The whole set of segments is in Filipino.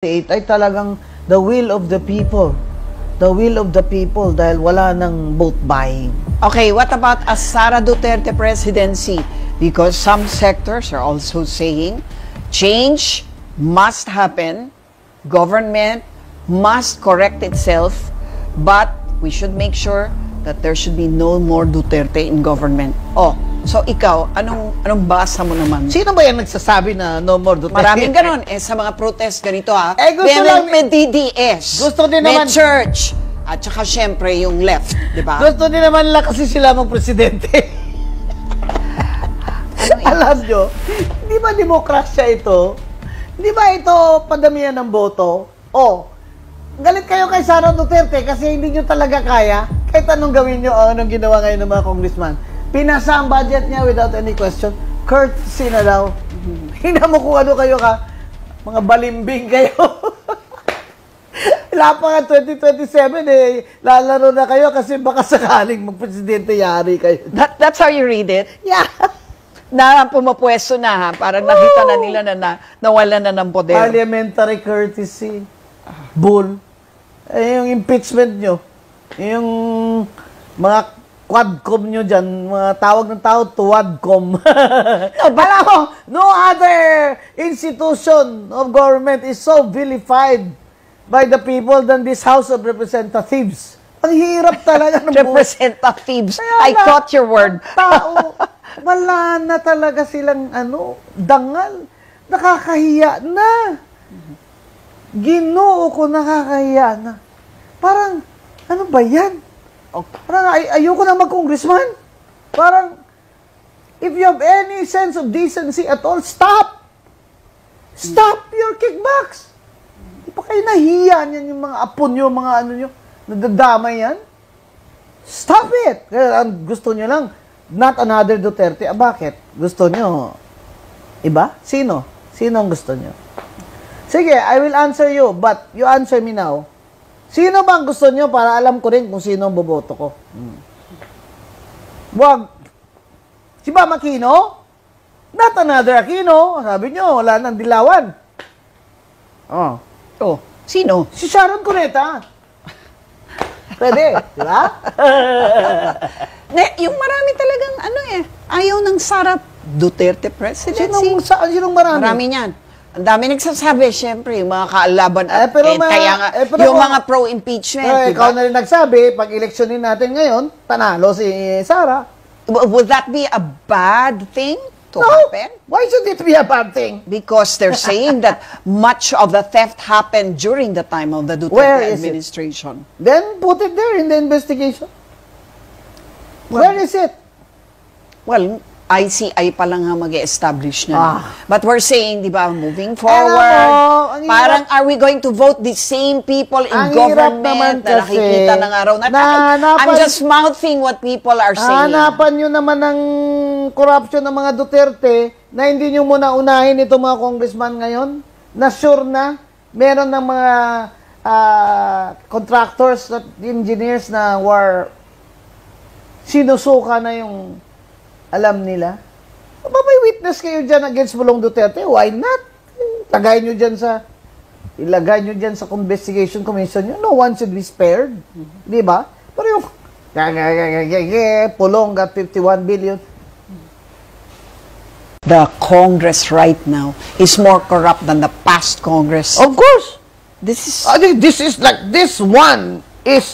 ay talagang the will of the people. The will of the people dahil wala nang vote buying. Okay, what about a Sara Duterte presidency? Because some sectors are also saying change must happen, government must correct itself, but we should make sure that there should be no more Duterte in government. Oh, so ikaw, anong basa mo naman? Sino ba yan nagsasabi na no more Duterte? Maraming ganon. Sa mga protest ganito gusto lang may DDS. Gusto din may naman. church. At saka syempre yung left, di ba? Gusto din naman lang kasi sila magpresidente. Alam nyo, di ba demokrasya ito? Di ba ito padamihan ng boto? Galit kayo kay Sara Duterte kasi hindi nyo talaga kaya. Kahit anong gawin nyo, anong ginawa ngayon ng mga congressman. Pinasa ang budget niya without any question. Courtesy na daw. Hina mo kung ano kayo ka. Mga balimbing kayo. Wala pa nga 2027 lalaro na kayo kasi baka sakaling magpresidente yari kayo. That's how you read it? Yeah. Na pumapwesto na parang nakita na nila na nawala na ng poder. Parliamentary courtesy. Bull. Yung impeachment nyo. Yung mga quadcom nyo dyan, mga tawag ng tao, tuwadcom. Alam mo, no other institution of government is so vilified by the people than this House of Representatives. Ang hirap talaga ng Representatives. I caught your word. Tao, wala na talaga silang dangal. Nakakahiya na. Ginoo ko, nakakahiya na. Parang, ano ba yan? Parang ayoko na mag-congressman. Parang, if you have any sense of decency at all, stop! Stop your kickbacks! Di pa kayo nahiya niyan yung mga apo nyo, mga ano nyo, nadadamay yan? Stop it! Kaya gusto nyo lang, not another Duterte. Bakit? Gusto nyo, iba? Sino? Sino ang gusto nyo? Sige, I will answer you, but you answer me now. Sino bang gusto nyo para alam ko rin kung sino ang boboto ko? Wag. Si Bam Aquino? Not another Aquino. Sabi nyo, wala nang dilawan. Sino? Si Sharon Cuneta. Pwede, di ba? Yung marami talagang ayaw ng Sara Duterte presidency. Sinong marami? Marami niyan. Ang dami nagsasabi, syempre, yung mga kaalaban at pero yung mga pro-impeachment. Diba? Ikaw na rin nagsabi, pag electionin natin ngayon, panalo si Sara. Would that be a bad thing to happen? Why should it be a bad thing? Because they're saying that much of the theft happened during the time of the Duterte administration. Then put it there in the investigation. Where is it? Well, ICI pa lang nga mag-establish na. But we're saying, di ba, moving forward, parang are we going to vote the same people in government na nakikita ng araw na I'm just mouthing what people are saying. Hanapan nyo naman ng corruption ng mga Duterte na hindi nyo muna unahin itong mga congressman ngayon na sure na meron ng mga contractors at engineers na sinusuka na yung alam nila. May witness kayo dyan against Bulong Duterte. Why not? Ilagay nyo dyan sa investigation commission nyo. No one should be spared. Di ba? Pero yung Pulong got 51 billion. The Congress right now is more corrupt than the past Congress. Of course. This one is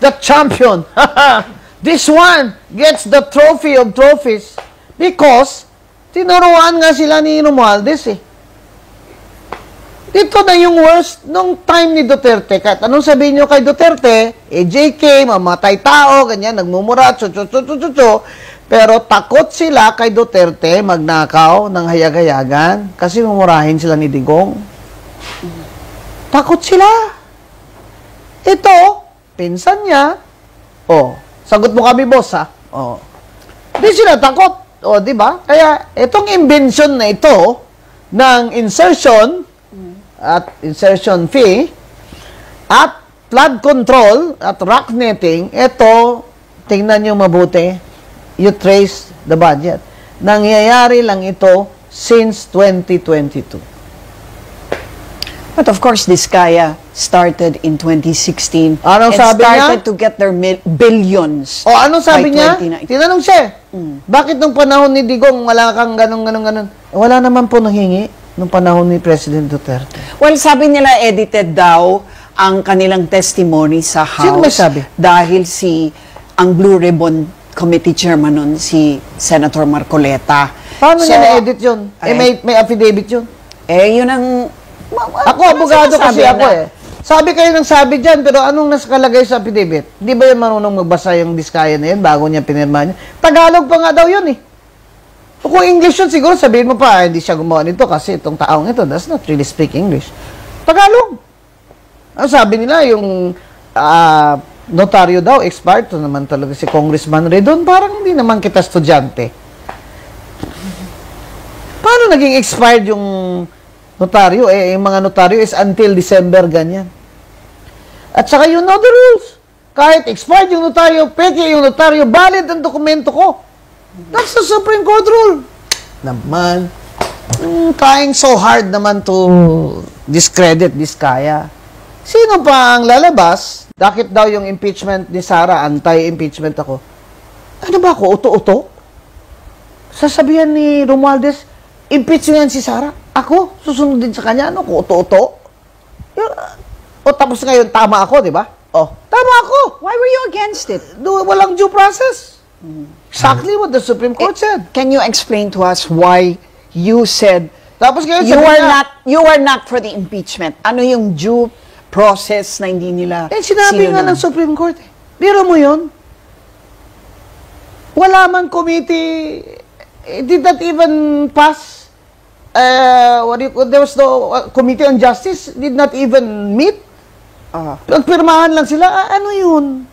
the champion. This one gets the trophy of trophies because tinuruan nga sila ni Romualdez Dito na yung worst nung time ni Duterte. Kahit anong sabihin nyo kay Duterte, JK, mamatay tao, ganyan, nagmumura, pero takot sila kay Duterte magnakaw ng hayag-hayagan kasi mumurahin sila ni Digong. Takot sila. Ito, pinsan niya, sagot mo kami, boss, ha? Di sila takot. Di ba? Kaya, itong invention na ito ng insertion at insertion fee at flood control at rock netting, ito, tingnan nyo mabuti, you trace the budget. Nangyayari lang ito since 2022. But of course, Diskaya started in 2016 Anong and sabi niya? started to get their billions. O anong sabi by niya? 2019. Tinanong siya, bakit nung panahon ni Digong wala kang ganun? Wala naman po nanghingi nung panahon ni President Duterte. Well, sabi nila edited daw ang kanilang testimony sa House. Sino may sabi? Dahil ang Blue Ribbon Committee Chairman nun, si Senator Marcoleta. Paano So, niya na-edit yun? May affidavit yun. Yun ang... Ako, abogado kasi ako Sabi kayo ng sabi dyan, pero anong nakalagay sa affidavit? Di ba yan marunong magbasa yung Diskaya na yun bago niya pinirma niya? Tagalog pa nga daw yun Kung English yun, siguro sabihin mo pa, hindi siya gumawa nito kasi itong taong ito does not really speak English. Tagalog. Ang sabi nila, yung notaryo daw, expired. Ito naman talaga si Congressman Redon. Parang hindi naman kita estudyante. Paano naging expired yung notaryo? Yung mga notaryo is until December, ganyan. At saka you know the rules. Kahit expired yung notaryo, peke yung notaryo, valid ang dokumento ko. That's the Supreme Court rule. Naman, trying so hard naman to discredit Diskaya. Sino pa ang lalabas? Bakit daw yung impeachment ni Sara, anti-impeachment ako? Ano ba ako, uto-uto? Sasabihan ni Romualdez, impeach niyan si Sara. Ako, susunod din sa kanya, ano ko, uto-uto? O tapos ngayon, tama ako, di ba? Tama ako. Why were you against it? Walang due process. Exactly what the Supreme Court said. Can you explain to us why you said Tapos ngayon, you were not for the impeachment? Ano yung due process na hindi nila sinabi nga ng Supreme Court. Biro mo yun? Wala man committee, it did not even pass. There was no Committee on Justice, did not even meet. Nagpirmahan lang sila. Ano yun?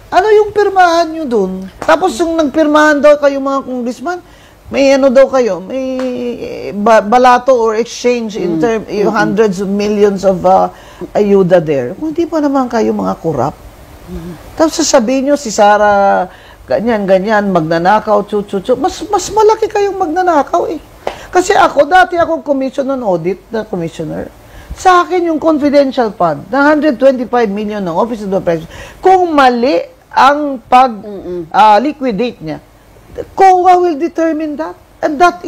Ano yung pirmahan nyo dun? Tapos yung nagpirmahan daw kayo mga congressman, may ano daw kayo, may balato or exchange in hundreds of millions of ayuda there. Kung hindi pa naman kayo mga corrupt. Tapos sasabihin nyo, si Sara, ganyan, magnanakaw, mas malaki kayong magnanakaw Kasi dati akong commission on audit na commissioner. Sa akin yung confidential fund na 125 million ng Office of the President. Kung mali ang pag-liquidate niya, COA will determine that. And that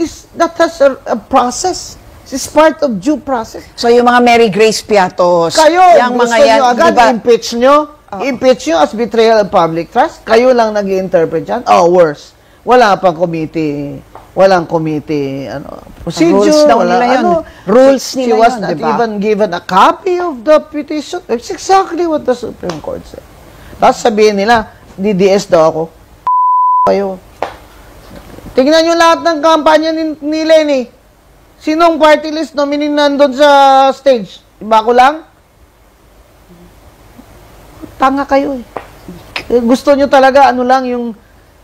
has a process. It's part of due process. So yung mga Mary Grace Piatos, kayo, yung gusto mga yan, nyo agad, diba? impeach nyo as betrayal of public trust. Kayo lang nag-i-interpret yan. Worse. Wala pang committee. Walang committee, procedure. Rules daw nila yun. Rules nila She was yun, not diba? even given a copy of the petition. It's exactly what the Supreme Court said. Tapos sabihin nila, DDS daw ako. Kayo. Tingnan nyo lahat ng kampanya ni Lenny. Sinong party list nominee nandun sa stage? Iba ko lang? Tanga kayo Gusto nyo talaga,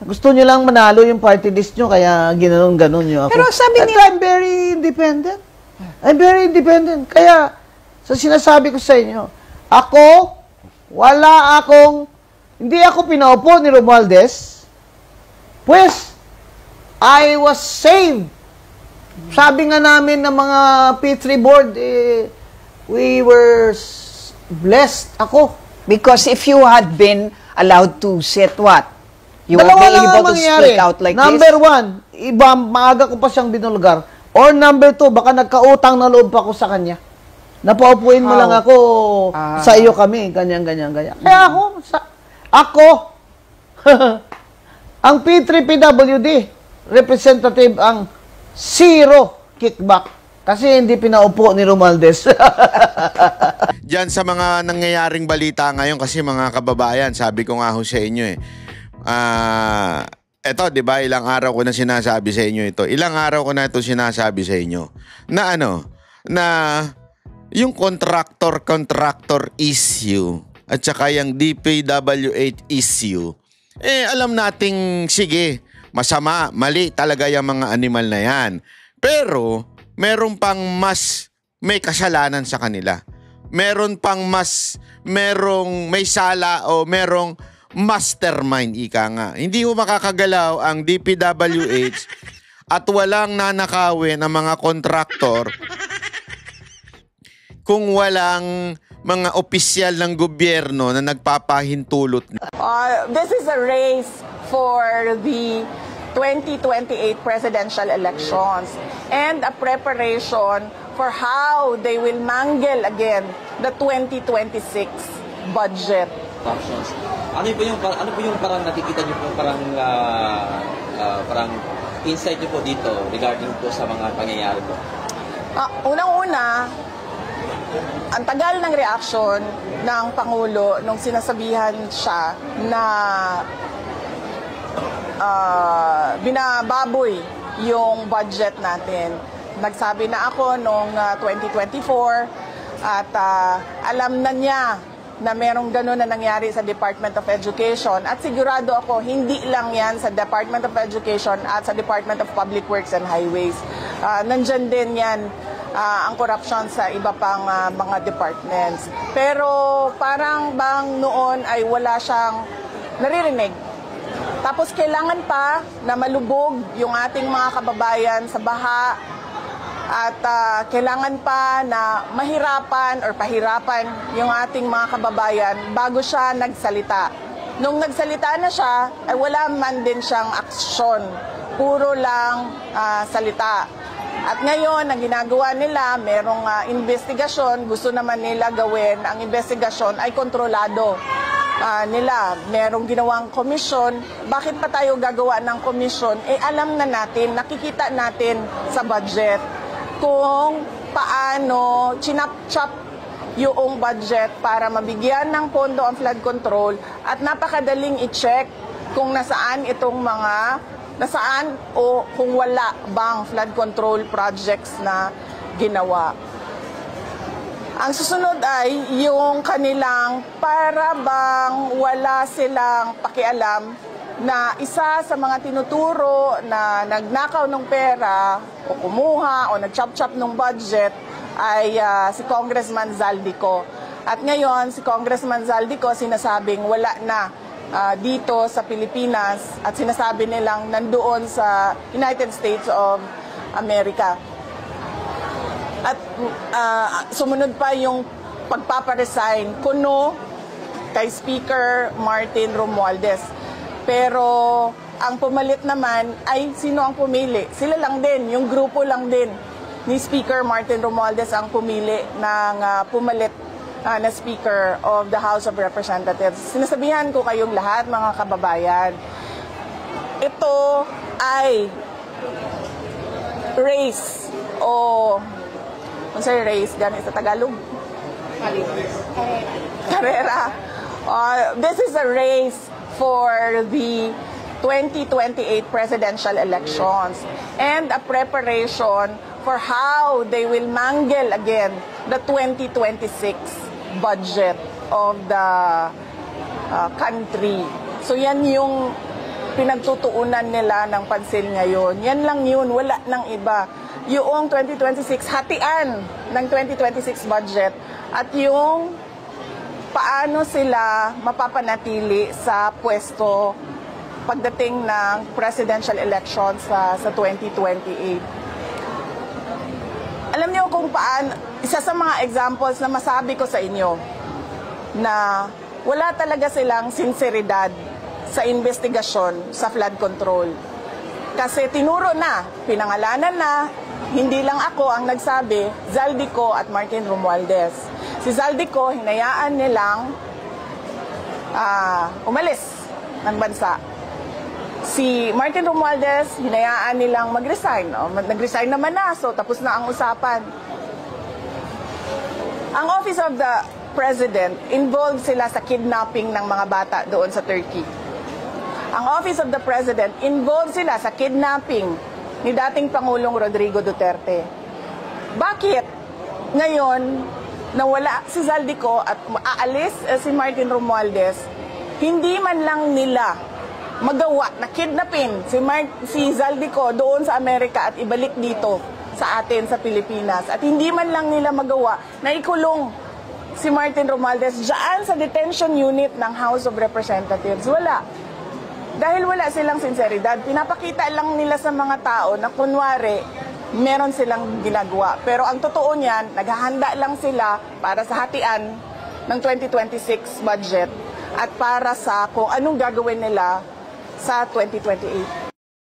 gusto nyo lang manalo yung party list nyo, kaya ginanon-ganon nyo ako. Pero sabi nila, I'm very independent. I'm very independent. Kaya, sa sinasabi ko sa inyo, hindi ako pinaupo ni Romualdez. Pues, I was saved. Sabi nga namin ng mga P3 board, we were blessed. Ako. because if you had been allowed to sit what? You would be able to speak out like Number this? one, maaga ko pa siyang binulgar. Or number two, baka nagkautang na loob pa ako sa kanya. Napaupuin mo lang ako, sa iyo kami, ganyan. Kaya ako, ang P3PWD, representative ang zero kickback. Kasi hindi pinaupo ni Romualdez. Diyan sa mga nangyayaring balita ngayon, kasi mga kababayan, sabi ko nga ho sa inyo eto, di ba, ilang araw ko na sinasabi sa inyo ito. Ilang araw ko na ito sinasabi sa inyo. Na na yung contractor issue at saka yung DPWH issue, alam nating, sige, masama, mali talaga yung mga animal na yan. Pero, meron pang mas may kasalanan sa kanila. Meron pang merong may sala o merong mastermind, ika nga. Hindi mo makakagalaw ang DPWH at walang nanakawin ang mga kontraktor kung walang mga opisyal ng gobyerno na nagpapahintulot. This is a race for the 2028 presidential elections and a preparation for how they will mangle again the 2026 budget. Options. Ano po yung parang nakikita niyo po parang insight niyo po dito regarding po sa mga pangyayari po? Unang-una, ang tagal ng reaksyon ng Pangulo nung sinasabihan siya na binababoy yung budget natin. Nagsabi na ako noong 2024 at alam na niya na merong gano'n na nangyari sa Department of Education at sigurado ako hindi lang yan sa Department of Education at sa Department of Public Works and Highways. Nandyan din yan ang corruption sa iba pang mga departments. Pero parang bang noon ay wala siyang naririnig. Tapos kailangan pa na malubog yung ating mga kababayan sa baha at kailangan pa na mahirapan or pahirapan yung ating mga kababayan bago siya nagsalita. Nung nagsalita na siya, ay wala man din siyang aksyon. Puro lang salita. At ngayon, ang ginagawa nila, merong investigasyon, gusto naman nila gawin, ang investigasyon ay kontrolado nila. Merong ginawang komisyon, bakit pa tayo gagawa ng komisyon? Alam na natin, nakikita natin sa budget kung paano chinap-chap yung budget para mabigyan ng pondo ang flood control at napakadaling i-check kung nasaan o kung wala bang flood control projects na ginawa. Ang susunod ay yung kanilang para bang wala silang pakialam na isa sa mga tinuturo na nagnakaw ng pera o kumuha o nag-chop-chop ng budget ay si Congressman Zaldico. At ngayon, si Congressman Zaldico sinasabing wala na dito sa Pilipinas at sinasabi nilang nandoon sa United States of America. At sumunod pa yung pagpaparesign kuno kay Speaker Martin Romualdez. Pero ang pumalit naman ay sino ang pumili? Sila lang din, yung grupo lang din ni Speaker Martin Romualdez ang pumili ng pumalit na Speaker of the House of Representatives. Sinasabihan ko kayong lahat, mga kababayan, ito ay race o kung sa'yo race, ganit sa Tagalog? Karera. This is a race for the 2028 presidential elections and a preparation for how they will mangle again the 2026 budget of the country. So yan yung pinagtutuunan nila ng pansin ngayon. Yan lang yun, wala nang iba. Yung 2026, hatian ng 2026 budget at yung paano sila mapapanatili sa pwesto pagdating ng presidential elections sa 2028. Alam niyo kung paano, isa sa mga examples na masabi ko sa inyo na wala talaga silang sinseridad sa investigasyon sa flood control. Kasi tinuro na, pinangalanan na, hindi lang ako ang nagsabi, Zaldico at Martin Romualdez. Si Zaldico, hinayaan nilang umalis ng bansa. Si Martin Romualdez, hinayaan nilang mag-resign. Nag-resign naman na, so tapos na ang usapan. Ang Office of the President, involved sila sa kidnapping ng mga bata doon sa Turkey. Ang Office of the President, involved sila sa kidnapping ni dating Pangulong Rodrigo Duterte. Bakit ngayon nawala si Zaldico at aalis si Martin Romualdez, hindi man lang nila magawa na kidnapin si Zaldico doon sa Amerika at ibalik dito sa atin sa Pilipinas. At hindi man lang nila magawa na ikulong si Martin Romualdez dyan sa detention unit ng House of Representatives. Wala. Dahil wala silang sinseridad. Pinapakita lang nila sa mga tao na kunwari meron silang ginagawa. Pero ang totoo niyan, naghahanda lang sila para sa hatian ng 2026 budget at para sa kung anong gagawin nila sa 2028.